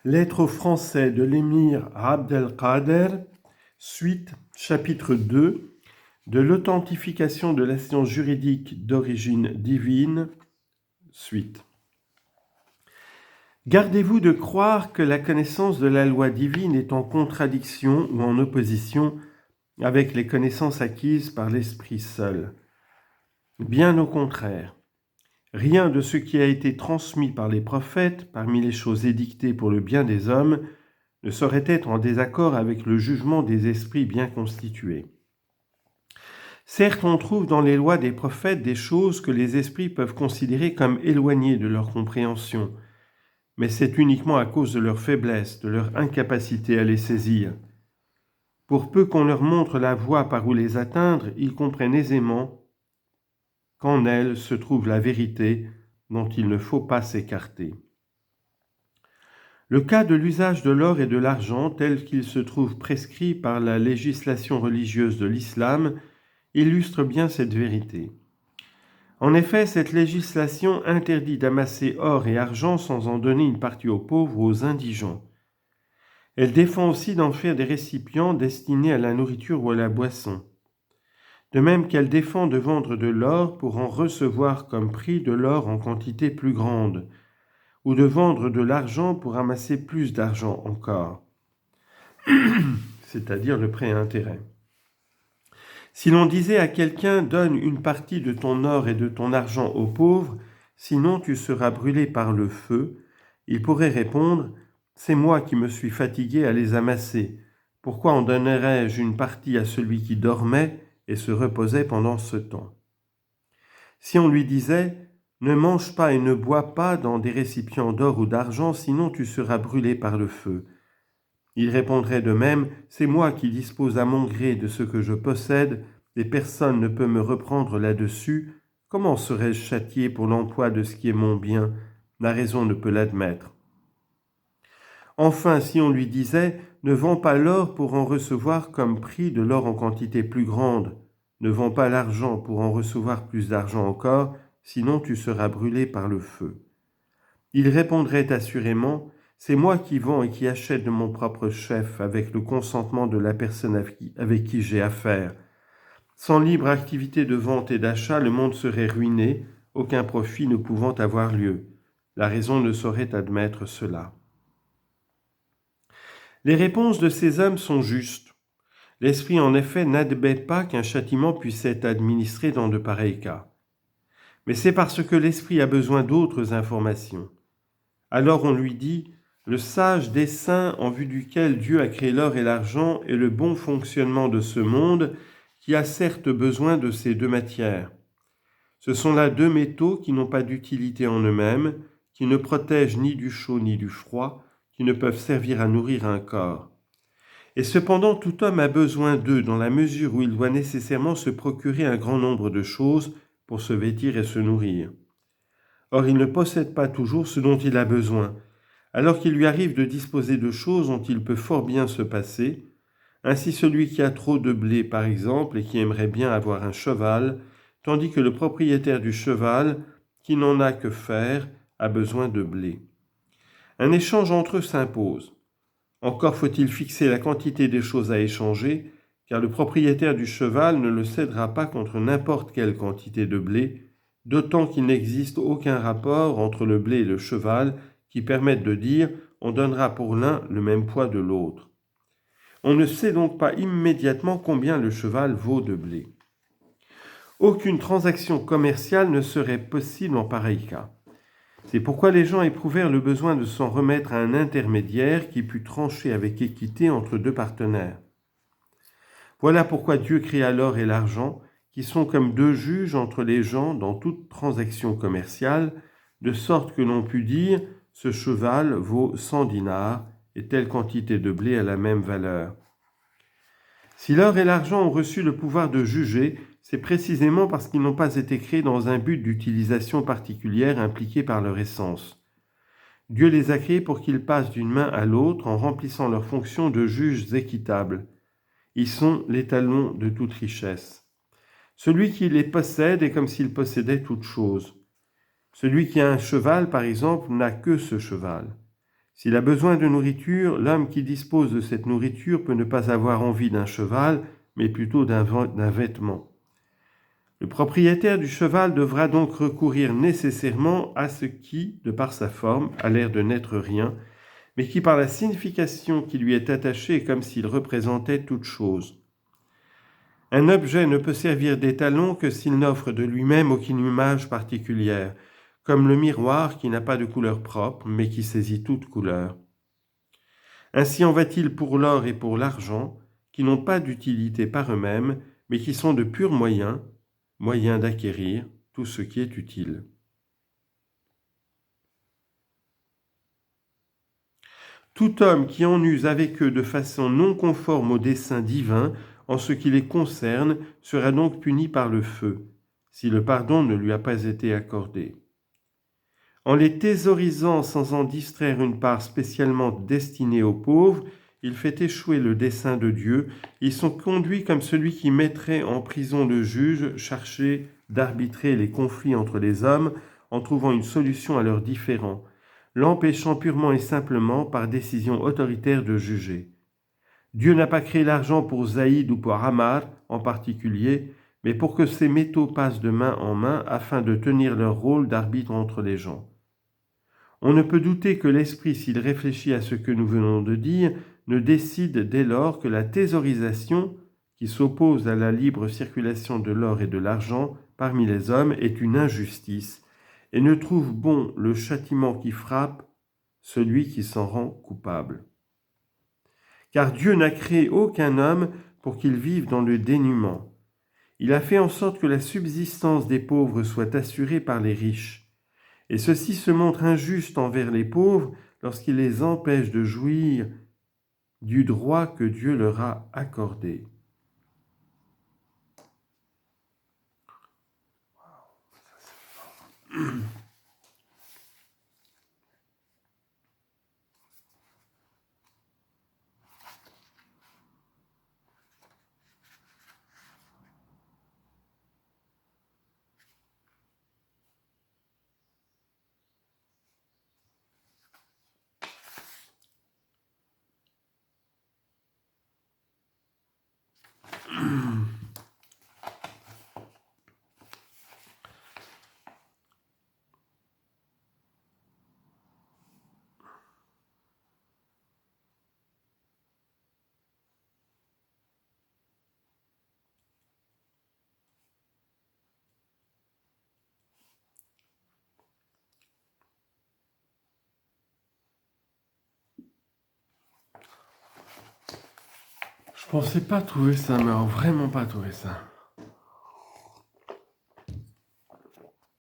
Lettre aux Français de l'émir Abdelkader, suite, chapitre 2, de l'authentification de la science juridique d'origine divine, suite. Gardez-vous de croire que la connaissance de la loi divine est en contradiction ou en opposition avec les connaissances acquises par l'Esprit seul. Bien au contraire. Rien de ce qui a été transmis par les prophètes, parmi les choses édictées pour le bien des hommes, ne saurait être en désaccord avec le jugement des esprits bien constitués. Certes, on trouve dans les lois des prophètes des choses que les esprits peuvent considérer comme éloignées de leur compréhension, mais c'est uniquement à cause de leur faiblesse, de leur incapacité à les saisir. Pour peu qu'on leur montre la voie par où les atteindre, ils comprennent aisément qu'en elle se trouve la vérité dont il ne faut pas s'écarter. Le cas de l'usage de l'or et de l'argent tel qu'il se trouve prescrit par la législation religieuse de l'islam illustre bien cette vérité. En effet, cette législation interdit d'amasser or et argent sans en donner une partie aux pauvres ou aux indigents. Elle défend aussi d'en faire des récipients destinés à la nourriture ou à la boisson. De même qu'elle défend de vendre de l'or pour en recevoir comme prix de l'or en quantité plus grande, ou de vendre de l'argent pour amasser plus d'argent encore, c'est-à-dire le prêt à intérêt. Si l'on disait à quelqu'un « donne une partie de ton or et de ton argent aux pauvres, sinon tu seras brûlé par le feu », il pourrait répondre « c'est moi qui me suis fatigué à les amasser, pourquoi en donnerais-je une partie à celui qui dormait et se reposait pendant ce temps ?» Si on lui disait « ne mange pas et ne bois pas dans des récipients d'or ou d'argent, sinon tu seras brûlé par le feu », il répondrait de même « c'est moi qui dispose à mon gré de ce que je possède, et personne ne peut me reprendre là-dessus, comment serais-je châtié pour l'emploi de ce qui est mon bien ? La raison ne peut l'admettre. » Enfin, si on lui disait « ne vends pas l'or pour en recevoir comme prix de l'or en quantité plus grande, ne vends pas l'argent pour en recevoir plus d'argent encore, sinon tu seras brûlé par le feu. » Il répondrait assurément « c'est moi qui vends et qui achète de mon propre chef avec le consentement de la personne avec qui j'ai affaire. Sans libre activité de vente et d'achat, le monde serait ruiné, aucun profit ne pouvant avoir lieu. La raison ne saurait admettre cela. » Les réponses de ces hommes sont justes. L'esprit, en effet, n'admet pas qu'un châtiment puisse être administré dans de pareils cas. Mais c'est parce que l'esprit a besoin d'autres informations. Alors on lui dit « le sage dessein en vue duquel Dieu a créé l'or et l'argent est le bon fonctionnement de ce monde qui a certes besoin de ces deux matières. Ce sont là deux métaux qui n'ont pas d'utilité en eux-mêmes, qui ne protègent ni du chaud ni du froid, qui ne peuvent servir à nourrir un corps. Et cependant, tout homme a besoin d'eux dans la mesure où il doit nécessairement se procurer un grand nombre de choses pour se vêtir et se nourrir. Or, il ne possède pas toujours ce dont il a besoin, alors qu'il lui arrive de disposer de choses dont il peut fort bien se passer. Ainsi, celui qui a trop de blé, par exemple, et qui aimerait bien avoir un cheval, tandis que le propriétaire du cheval, qui n'en a que faire, a besoin de blé. Un échange entre eux s'impose. Encore faut-il fixer la quantité des choses à échanger, car le propriétaire du cheval ne le cédera pas contre n'importe quelle quantité de blé, d'autant qu'il n'existe aucun rapport entre le blé et le cheval qui permette de dire « on donnera pour l'un le même poids de l'autre ». On ne sait donc pas immédiatement combien le cheval vaut de blé. Aucune transaction commerciale ne serait possible en pareil cas. C'est pourquoi les gens éprouvèrent le besoin de s'en remettre à un intermédiaire qui pût trancher avec équité entre deux partenaires. Voilà pourquoi Dieu créa l'or et l'argent, qui sont comme deux juges entre les gens dans toute transaction commerciale, de sorte que l'on put dire « ce cheval vaut 100 dinars et telle quantité de blé a la même valeur ». Si l'or et l'argent ont reçu le pouvoir de juger, c'est précisément parce qu'ils n'ont pas été créés dans un but d'utilisation particulière impliqué par leur essence. Dieu les a créés pour qu'ils passent d'une main à l'autre en remplissant leur fonction de juges équitables. Ils sont l'étalon de toute richesse. Celui qui les possède est comme s'il possédait toute chose. Celui qui a un cheval, par exemple, n'a que ce cheval. S'il a besoin de nourriture, l'homme qui dispose de cette nourriture peut ne pas avoir envie d'un cheval, mais plutôt d'un vêtement. Le propriétaire du cheval devra donc recourir nécessairement à ce qui, de par sa forme, a l'air de n'être rien, mais qui, par la signification qui lui est attachée, est comme s'il représentait toute chose. Un objet ne peut servir d'étalon que s'il n'offre de lui-même aucune image particulière, comme le miroir qui n'a pas de couleur propre, mais qui saisit toute couleur. Ainsi en va-t-il pour l'or et pour l'argent, qui n'ont pas d'utilité par eux-mêmes, mais qui sont de purs moyens d'acquérir tout ce qui est utile. Tout homme qui en use avec eux de façon non conforme au dessein divin, en ce qui les concerne, sera donc puni par le feu, si le pardon ne lui a pas été accordé. En les thésaurisant sans en distraire une part spécialement destinée aux pauvres, il fait échouer le dessein de Dieu. Ils sont conduits comme celui qui mettrait en prison le juge chargé d'arbitrer les conflits entre les hommes en trouvant une solution à leurs différends, l'empêchant purement et simplement par décision autoritaire de juger. Dieu n'a pas créé l'argent pour Zaïd ou pour Hamar en particulier, mais pour que ces métaux passent de main en main afin de tenir leur rôle d'arbitre entre les gens. On ne peut douter que l'esprit, s'il réfléchit à ce que nous venons de dire, ne décide dès lors que la thésaurisation, qui s'oppose à la libre circulation de l'or et de l'argent parmi les hommes, est une injustice, et ne trouve bon le châtiment qui frappe celui qui s'en rend coupable. Car Dieu n'a créé aucun homme pour qu'il vive dans le dénuement. Il a fait en sorte que la subsistance des pauvres soit assurée par les riches. Et ceci se montre injuste envers les pauvres lorsqu'il les empêche de jouir du droit que Dieu leur a accordé. Je pensais pas trouver ça, mais alors vraiment pas trouver ça.